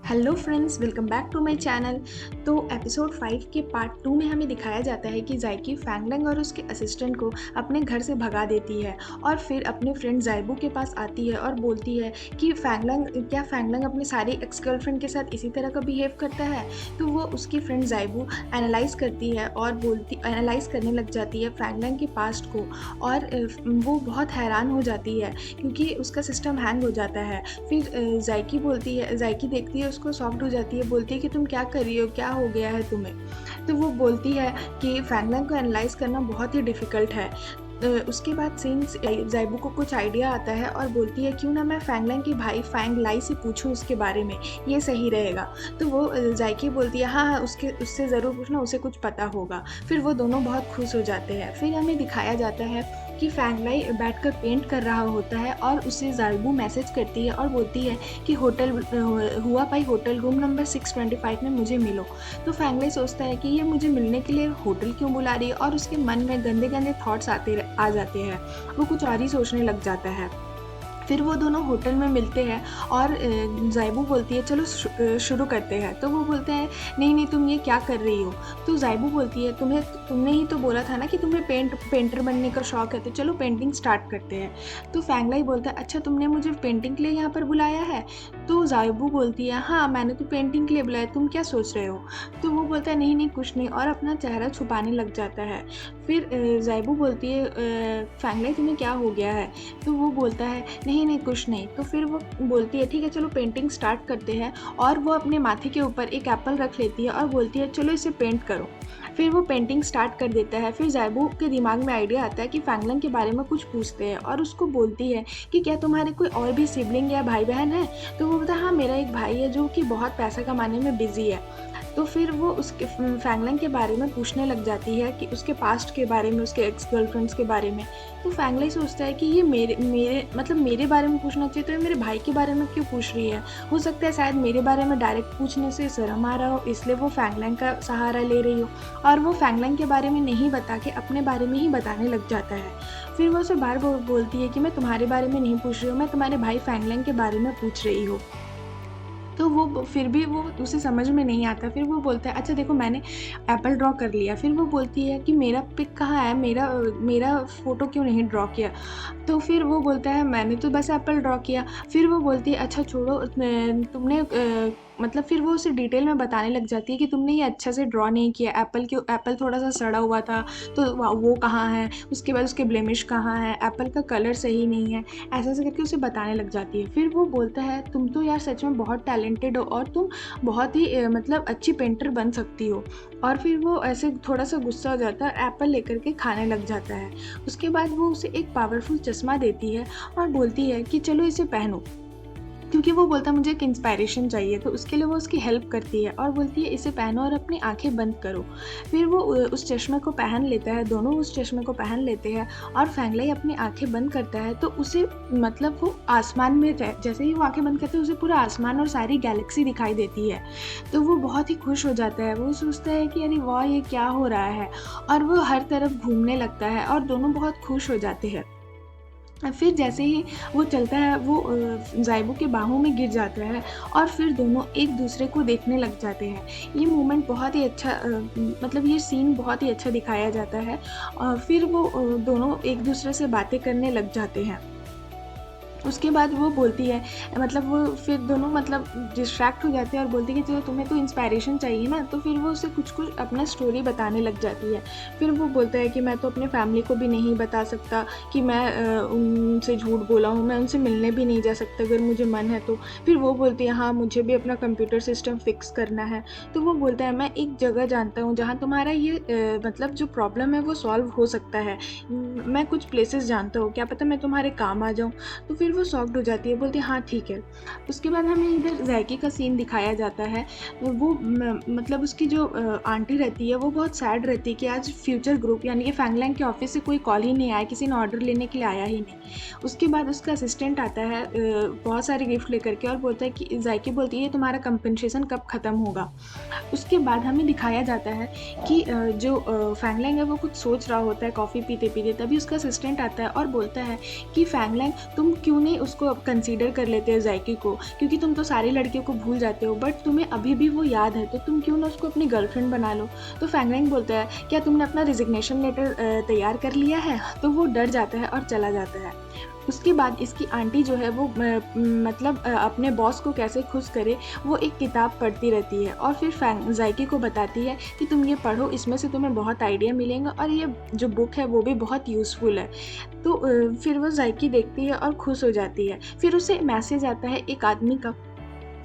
Hello friends, welcome back to my channel. तो episode 5 के part 2 में हमें दिखाया जाता है कि जायकी फैंगलैंग और उसके असिस्टेंट को अपने घर से भगा देती है और फिर अपने फ्रेंड जाइबू के पास आती है और बोलती है कि फैंगलैंग अपने सारी एक्स गर्लफ्रेंड के साथ इसी तरह का बिहेव करता है। तो वो उसकी फ्रेंड जाइबू एनालाइज करती है और एनालाइज करने लग जाती है फैंगलैंग के पास्ट को। और वो बहुत हैरान हो जाती है क्योंकि उसका सिस्टम हैंग हो जाता है। फिर जायकी देखती है, उसको सॉफ्ट हो जाती है, बोलती है कि तुम क्या कर रही हो, क्या हो गया है तुम्हें। तो वो बोलती है कि फैंगलैंग को एनालाइज करना बहुत ही डिफ़िकल्ट है। उसके बाद जाइबू को कुछ आइडिया आता है और बोलती है क्यों ना मैं फैंगलैंग के भाई फैंग लाई से पूछूं उसके बारे में, ये सही रहेगा। तो वो जायकी बोलती है हाँ उससे ज़रूर पूछना, उसे कुछ पता होगा। फिर वो दोनों बहुत खुश हो जाते हैं। फिर हमें दिखाया जाता है कि फैंग लाई बैठकर पेंट कर रहा होता है और उसे जाइबू मैसेज करती है और बोलती है कि होटल रूम नंबर 625 में मुझे मिलो। तो फैंग लाई सोचता है कि ये मुझे मिलने के लिए होटल क्यों बुला रही है और उसके मन में गंदे गंदे थॉट्स आ जाते हैं। वो कुछ और ही सोचने लग जाता है। फिर वो दोनों होटल में मिलते हैं और जाइबू बोलती है चलो शुरू करते हैं। तो वो बोलते हैं नहीं तुम ये क्या कर रही हो। तो जाइबू बोलती है तुमने ही तो बोला था ना कि तुम्हें पेंटर बनने का शौक है, तो चलो पेंटिंग स्टार्ट करते हैं। तो फैंगलाई बोलता है अच्छा तुमने मुझे पेंटिंग के लिए यहाँ पर बुलाया है। तो जाइबू बोलती है हाँ मैंने तो पेंटिंग के लिए बुलाया, तुम क्या सोच रहे हो। तो वो बोलता है नहीं कुछ नहीं, और अपना चेहरा छुपाने लग जाता है। फिर जाइबू बोलती है फैंगलाई तुम्हें क्या हो गया है। तो वो बोलता है नहीं कुछ नहीं। तो फिर वो बोलती है ठीक है चलो पेंटिंग स्टार्ट करते हैं, और वो अपने माथे के ऊपर एक एप्पल रख लेती है और बोलती है चलो इसे पेंट करो। फिर वो पेंटिंग स्टार्ट कर देता है। फिर जाइबू के दिमाग में आइडिया आता है कि फैंगलैंग के बारे में कुछ पूछते हैं और उसको बोलती है कि क्या तुम्हारे कोई और भी सिबलिंग या भाई बहन है। तो वो बोलता है हाँ मेरा एक भाई है जो कि बहुत पैसा कमाने में बिजी है। तो फिर वो उसके फैंगलैंग के बारे में पूछने लग जाती है कि उसके पास्ट के बारे में, उसके एक्स गर्लफ्रेंड्स के बारे में। तो फैंगलाई सोचता है कि ये मेरे बारे में पूछना चाहिए, तो ये मेरे भाई के बारे में क्यों पूछ रही है। हो सकता है शायद मेरे बारे में डायरेक्ट पूछने से शर्म आ रहा हो, इसलिए वो फैंगलैंग का सहारा ले रही हो। और वो फैंगलैंग के बारे में नहीं बता के अपने बारे में ही बताने लग जाता है। फिर वो उसे बार बार बोलती है कि मैं तुम्हारे बारे में नहीं पूछ रही हूँ, मैं तुम्हारे भाई फैंगलैंग के बारे में पूछ रही हूँ। तो वो फिर भी वो उसे समझ में नहीं आता। फिर वो बोलता है अच्छा देखो मैंने एप्पल ड्रॉ कर लिया। फिर वो बोलती है कि मेरा पिक कहाँ है, मेरा फ़ोटो क्यों नहीं ड्रॉ किया। तो फिर वो बोलता है मैंने तो बस एप्पल ड्रॉ किया। फिर वो बोलती है अच्छा छोड़ो, तुमने मतलब फिर वो उसे डिटेल में बताने लग जाती है कि तुमने ये अच्छा से ड्रॉ नहीं किया, एप्पल थोड़ा सा सड़ा हुआ था, तो वो कहाँ है, उसके बाद उसके ब्लेमिश कहाँ है, एप्पल का कलर सही नहीं है, ऐसे ऐसे करके उसे बताने लग जाती है। फिर वो बोलता है तुम तो यार सच में बहुत टैलेंटेड हो और तुम बहुत ही मतलब अच्छी पेंटर बन सकती हो। और फिर वो ऐसे थोड़ा सा गुस्सा हो जाता है और एप्पल लेकर के खाने लग जाता है। उसके बाद वो उसे एक पावरफुल चश्मा देती है और बोलती है कि चलो इसे पहनो, क्योंकि वो बोलता है मुझे एक इंस्पायरेशन चाहिए। तो उसके लिए वो उसकी हेल्प करती है और बोलती है इसे पहनो और अपनी आंखें बंद करो। फिर वो उस चश्मे को पहन लेता है, दोनों उस चश्मे को पहन लेते हैं और फैंगलाई अपनी आंखें बंद करता है। तो उसे मतलब वो आसमान में जैसे ही वो आंखें बंद करता है उसे पूरा आसमान और सारी गैलेक्सी दिखाई देती है। तो वो बहुत ही खुश हो जाता है। वो सोचता है कि अरे वाह ये क्या हो रहा है, और वो हर तरफ घूमने लगता है और दोनों बहुत खुश हो जाते हैं। फिर जैसे ही वो चलता है वो जाइबू के बाहों में गिर जाता है और फिर दोनों एक दूसरे को देखने लग जाते हैं। ये मोमेंट बहुत ही अच्छा मतलब ये सीन बहुत ही अच्छा दिखाया जाता है। और फिर वो दोनों एक दूसरे से बातें करने लग जाते हैं। उसके बाद वो बोलती है मतलब वो फिर दोनों मतलब डिस्ट्रैक्ट हो जाते हैं और बोलती है कि चलो तुम्हें तो इंस्पायरेशन चाहिए ना। तो फिर वो उसे कुछ कुछ अपना स्टोरी बताने लग जाती है। फिर वो बोलता है कि मैं तो अपने फैमिली को भी नहीं बता सकता कि मैं उनसे झूठ बोला हूँ, मैं उनसे मिलने भी नहीं जा सकता अगर मुझे मन है तो। फिर वो बोलती है हाँ मुझे भी अपना कंप्यूटर सिस्टम फिक्स करना है। तो वो बोलता है मैं एक जगह जानता हूँ जहाँ तुम्हारा ये मतलब जो प्रॉब्लम है वो सॉल्व हो सकता है। मैं कुछ प्लेसेस जानता हूँ, क्या पता मैं तुम्हारे काम आ जाऊँ। तो फिर वो शॉक्ड हो जाती है, बोलती है हाँ ठीक है। उसके बाद हमें इधर जायकी का सीन दिखाया जाता है। वो मतलब उसकी जो आंटी रहती है वो बहुत सैड रहती है कि आज फ्यूचर ग्रुप यानी कि फैंगलैंग के ऑफिस से कोई कॉल ही नहीं आया, किसी ने ऑर्डर लेने के लिए आया ही नहीं। उसके बाद उसका असिस्टेंट आता है बहुत सारे गिफ्ट लेकर के और बोलता है कि जायकी बोलती है तुम्हारा कंपनसेशन कब ख़त्म होगा। उसके बाद हमें दिखाया जाता है कि जो फैंगलैंग है वो कुछ सोच रहा होता है कॉफ़ी पीते पीते, तभी उसका असिस्टेंट आता है और बोलता है कि फैंगलैंग तुम क्यों क्यों नहीं उसको अब कंसीडर कर लेते हो जायकी को, क्योंकि तुम तो सारी लड़कियों को भूल जाते हो बट तुम्हें अभी भी वो याद है, तो तुम क्यों ना उसको अपनी गर्लफ्रेंड बना लो। तो फैंगलैंग बोलता है क्या तुमने अपना रिजिग्नेशन लेटर तैयार कर लिया है। तो वो डर जाता है और चला जाता है। उसके बाद इसकी आंटी जो है वो मतलब अपने बॉस को कैसे खुश करे वो एक किताब पढ़ती रहती है और फिर जायकी को बताती है कि तुम ये पढ़ो, इसमें से तुम्हें बहुत आइडिया मिलेंगे और ये जो बुक है वो भी बहुत यूज़फुल है। तो फिर वो जायकी देखती है और खुश हो जाती है। फिर उसे मैसेज आता है एक आदमी का,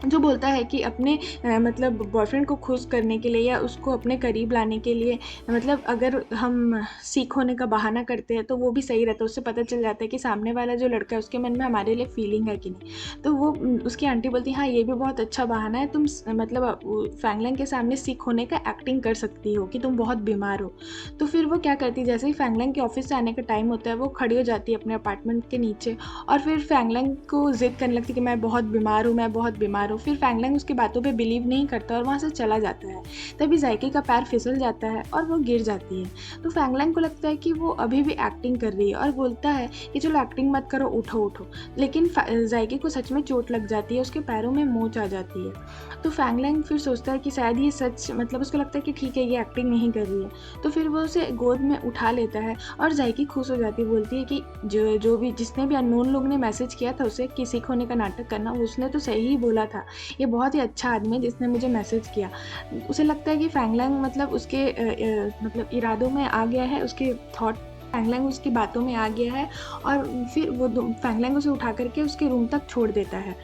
जो बोलता है कि अपने मतलब बॉयफ्रेंड को खुश करने के लिए या उसको अपने करीब लाने के लिए, मतलब अगर हम सीख होने का बहाना करते हैं तो वो भी सही रहता है। उससे पता चल जाता है कि सामने वाला जो लड़का है उसके मन में हमारे लिए फीलिंग है कि नहीं। तो वो उसकी आंटी बोलती है हाँ ये भी बहुत अच्छा बहाना है, तुम मतलब फैंगलैंग के सामने सीख होने का एक्टिंग कर सकती हो कि तुम बहुत बीमार हो। तो फिर वो क्या करती है, जैसे ही फैंगलैंग के ऑफिस से आने का टाइम होता है वो खड़ी हो जाती है अपने अपार्टमेंट के नीचे और फिर फैंगलैंग को जिद करने लगती है कि मैं बहुत बीमार हूँ, मैं बहुत बीमार हूँ। फिर फैंगलैंग उसकी बातों पे बिलीव नहीं करता और वहाँ से चला जाता है। तभी जायकी का पैर फिसल जाता है और वो गिर जाती है। तो फैंगलैंग को लगता है कि वो अभी भी एक्टिंग कर रही है और बोलता है कि चलो एक्टिंग मत करो, उठो उठो। लेकिन जायकी को सच में चोट लग जाती है, उसके पैरों में मोच आ जाती है। तो फैंगलैंग फिर सोचता है कि शायद ये सच, मतलब उसको लगता है कि ठीक है ये एक्टिंग नहीं कर रही है। तो फिर वो उसे गोद में उठा लेता है और जायकी खुश हो जाती है, बोलती है कि जो भी जिसने भी अननोन लोग ने मैसेज किया था उसे कि सीख होने का नाटक करना, उसने तो सही ही बोला था, ये बहुत ही अच्छा आदमी है जिसने मुझे मैसेज किया। उसे लगता है कि फैंगलैंग मतलब उसके मतलब इरादों में आ गया है, उसके थॉट फैंगलैंग उसकी बातों में आ गया है और फिर वो फैंगलैंग उसे उठा करके उसके रूम तक छोड़ देता है।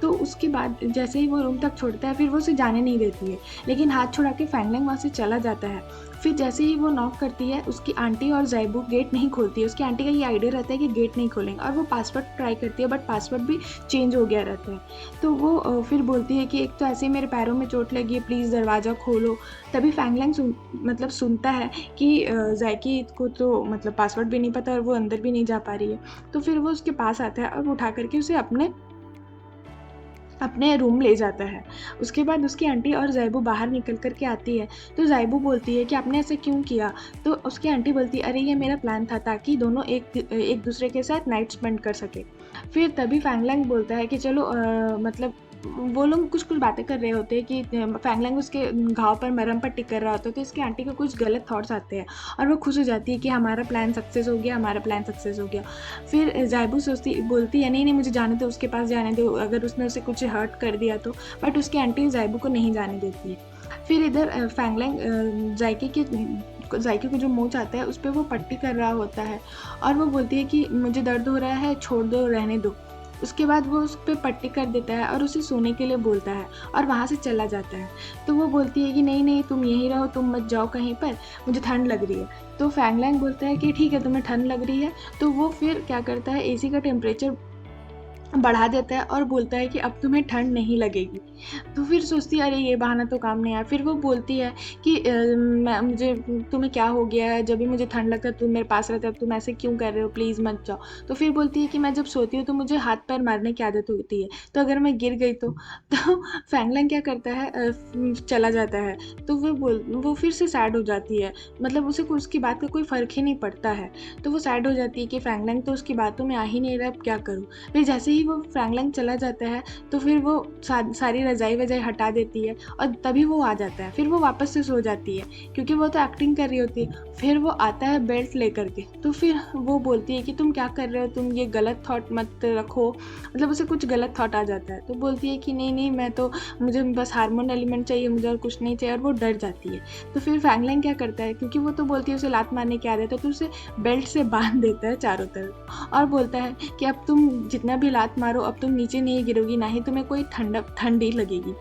तो उसके बाद जैसे ही वो रूम तक छोड़ता है फिर वो उसे जाने नहीं देती है, लेकिन हाथ छुड़ा के फैंगलैंग वहाँ से चला जाता है। फिर जैसे ही वो नॉक करती है उसकी आंटी और ज़ैबू गेट नहीं खोलती है। उसकी आंटी का ये आइडिया रहता है कि गेट नहीं खोलेंगे और वो पासवर्ड ट्राई करती है बट पासवर्ड भी चेंज हो गया रहता है। तो वो फिर बोलती है कि एक तो ऐसे ही मेरे पैरों में चोट लगी है, प्लीज़ दरवाज़ा खोलो। तभी फैंगलैंग मतलब सुनता है कि जायकी को तो मतलब पासवर्ड भी नहीं पता और वो अंदर भी नहीं जा पा रही है। तो फिर वो उसके पास आता है और उठा करके उसे अपने रूम ले जाता है। उसके बाद उसकी आंटी और ज़ैबू बाहर निकल कर के आती है। तो ज़ैबू बोलती है कि आपने ऐसे क्यों किया? तो उसकी आंटी बोलती है अरे ये मेरा प्लान था ताकि दोनों एक दूसरे के साथ नाइट स्पेंड कर सकें। फिर तभी फैंगलैंग बोलता है कि चलो मतलब वो लोग कुछ बातें कर रहे होते हैं कि फैंगलैंग उसके घाव पर मरहम पट्टी कर रहा होता है। तो इसकी आंटी को कुछ गलत थॉट्स आते हैं और वो खुश हो जाती है कि हमारा प्लान सक्सेस हो गया, हमारा प्लान सक्सेस हो गया। फिर ज़ैबू बोलती है नहीं नहीं मुझे जाने दो, उसके पास जाने दो, अगर उसने उसे कुछ हर्ट कर दिया तो। बट उसकी आंटी ज़ैबू को नहीं जाने देती है। फिर इधर फैंगलैंग जायकी को जो मोच आता है उस पर वो पट्टी कर रहा होता है और वो बोलती है कि मुझे दर्द हो रहा है, छोड़ दो, रहने दो। उसके बाद वो उस पर पट्टी कर देता है और उसे सोने के लिए बोलता है और वहाँ से चला जाता है। तो वो बोलती है कि नहीं नहीं तुम यहीं रहो, तुम मत जाओ कहीं पर, मुझे ठंड लग रही है। तो फैंगलैंग बोलता है कि ठीक है तुम्हें ठंड लग रही है। तो वो फिर क्या करता है, एसी का टेम्परेचर बढ़ा देता है और बोलता है कि अब तुम्हें ठंड नहीं लगेगी। तो फिर सोचती है अरे ये बहाना तो काम नहीं आया। फिर वो बोलती है कि मुझे तुम्हें क्या हो गया है, जब भी मुझे ठंड लगता है तुम मेरे पास रहते हो, अब तुम ऐसे क्यों कर रहे हो, प्लीज़ मत जाओ। तो फिर बोलती है कि मैं जब सोती हूँ तो मुझे हाथ पैर मारने की आदत होती है, तो अगर मैं गिर गई तो फैंगलैंग क्या करता है चला जाता है। तो वो फिर से सैड हो जाती है, मतलब उसे उसकी बात का कोई फ़र्क ही नहीं पड़ता है। तो वो सैड हो जाती है कि फैंगलैंग तो उसकी बातों में आ ही नहीं रहा, अब क्या करूँ। फिर जैसे ही वो फैंगलैंग चला जाता है तो फिर वो सारी रज़ाई वज़ाई हटा देती है और तभी वो आ जाता है। फिर वो वापस से सो जाती है क्योंकि वो तो एक्टिंग कर रही होती है। फिर वो आता है बेल्ट लेकर के, तो फिर वो बोलती है कि तुम क्या कर रहे हो, तुम ये गलत थॉट मत रखो, मतलब उसे कुछ गलत थॉट आ जाता है। तो बोलती है कि नहीं नहीं मैं तो, मुझे बस हार्मोन एलिमेंट चाहिए, मुझे और कुछ नहीं चाहिए, और वो डर जाती है। तो फिर फैंगलैंग क्या करता है, क्योंकि वो तो बोलती है उसे लात मारने की आदत है, तो उसे बेल्ट से बांध देता है चारों तरफ और बोलता है कि अब तुम जितना भी लात मारो अब तुम नीचे नहीं गिरोगी, ना ही तुम्हें कोई ठंडी लगेगी।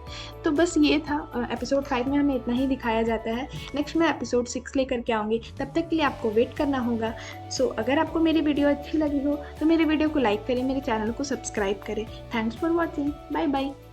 तो बस ये था एपिसोड 5 में हमें इतना ही दिखाया जाता है। नेक्स्ट मैं एपिसोड 6 लेकर के आऊँगी, तब तक के लिए आपको वेट करना होगा। सो अगर आपको मेरी वीडियो अच्छी लगी हो तो मेरे वीडियो को लाइक करें, मेरे चैनल को सब्सक्राइब करें। Thanks for watching, bye bye.